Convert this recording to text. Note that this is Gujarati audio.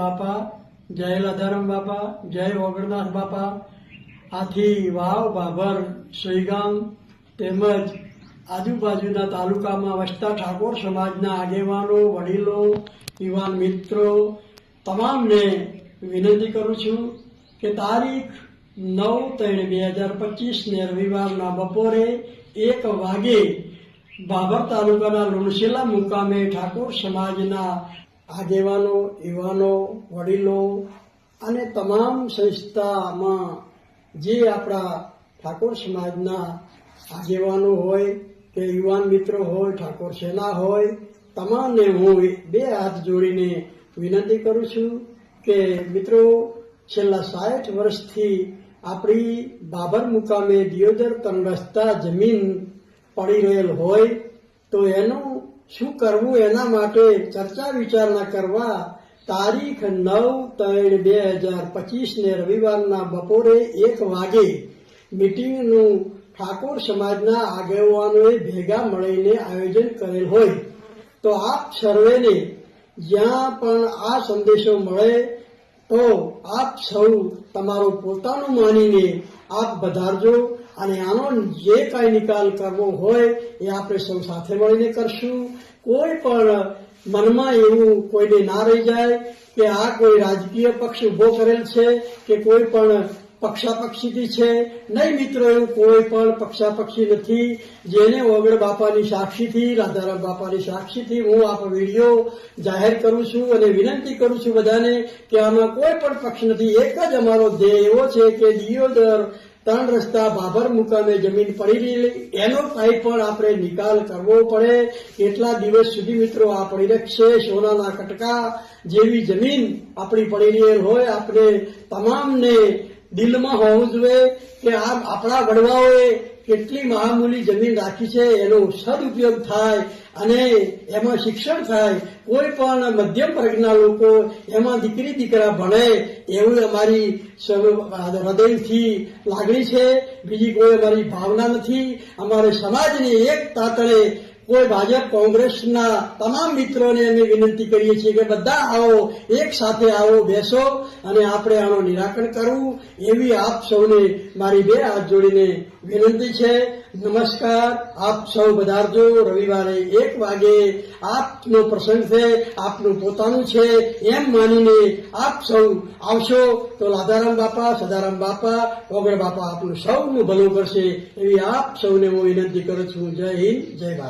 બાપા, જય લાધારામ બાપા, જય ઓગણનાથ બાપા. આથી વાવ, ભાભર, સોઈગામ તેમજ આજુબાજુના તાલુકામાં વસતા ઠાકોર સમાજના આગેવાનો, વડીલો, યુવાન મિત્રો તમામને વિનંતી કરું છું કે તારીખ 9/3/2025 રવિવારના બપોરે 1 વાગે ભાભર તાલુકાના લુણશીલા મુકામે ઠાકોર સમાજના આગેવાનો, યુવાનો, વડીલો અને તમામ સંસ્થામાં જે આપણા ઠાકોર સમાજના આગેવાનો હોય કે યુવાન મિત્રો હોય, ઠાકોર સેના હોય, તમામને હું 2 હાથ જોડીને વિનંતી કરું છું કે મિત્રો, છેલ્લા 60 વર્ષથી આપણી ભાભર મુકામે દિયોદર 3 રસ્તા જમીન પડી રહેલ હોય તો એનું શું કરવું, એના માટે ચર્ચા વિચારણા કરવા તારીખ 9/3/2025 રવિવારના બપોરે 1 વાગે મીટિંગનું ઠાકોર સમાજના આગેવાનોએ ભેગા મળીને આયોજન કરેલ હોય તો આપ સર્વેને જ્યાં પણ આ સંદેશો મળે તો આપ સૌ તમારું પોતાનું માનીને આપ વધારજો અને આનો જે કાંઈ નિકાલ કરવો હોય એ આપણે સૌ સાથે મળીને કરશું. કોઈ પણ મનમાં એવું કોઈને ના રહી જાય કે આ કોઈ રાજકીય પક્ષ ઉભો કરેલ છે કે કોઈ પણ પક્ષાપક્ષીથી છે. નહીં મિત્રો, એવું કોઈ પણ પક્ષાપક્ષી નથી. જેને ઓગણ બાપાની સાક્ષીથી, રાધારામ બાપાની સાક્ષીથી હું આ વિડીયો જાહેર કરું છું અને વિનંતી કરું છું બધાને કે આમાં કોઈ પણ પક્ષ નથી. એક જ અમારો ધ્યેય એવો છે કે દિયોદર 3 રસ્તા ભાભર મુકામે જમીન પડી રહેલી એનો કાંઈ પણ આપણે નિકાલ કરવો પડે. કેટલા દિવસ સુધી મિત્રો આ પડી રહેશે? સોનાના કટકા જેવી જમીન આપણી પડી રહેલ હોય. આપણે તમામને દિલમાં હોવું જોઈએ કે આ આપણા વડવાઓએ કેટલી મહામૂલી જમીન રાખી છે, એનો સદુપયોગ થાય અને એમાં શિક્ષણ થાય. કોઈ પણ મધ્યમ વર્ગના લોકો એમાં દીકરી દીકરા ભણે એવું અમારી હૃદયથી લાગણી છે. બીજી કોઈ અમારી ભાવના નથી. અમારે સમાજની એક તાતણે કોઈ ભાજપ કોંગ્રેસના તમામ મિત્રોને અમે વિનંતી કરીએ છીએ કે બધા આવો, એક સાથે આવો, બેસો અને આપણે આનો નિરાકરણ કરવું એવી આપ સૌને મારી 2 હાથ જોડીને વિનંતી છે. નમસ્કાર. આપ સૌ વધારજો. રવિવારે 1 વાગે આપનો પ્રસંગ છે, આપનું પોતાનું છે એમ માનીને આપ સૌ આવશો તો લાધારામ બાપા, સદારામ બાપા, ઓગણ બાપા આપનું સૌનું ભલું કરશે એવી આપ સૌને હું વિનંતી કરું છું. જય હિન્દ, જય ભારત.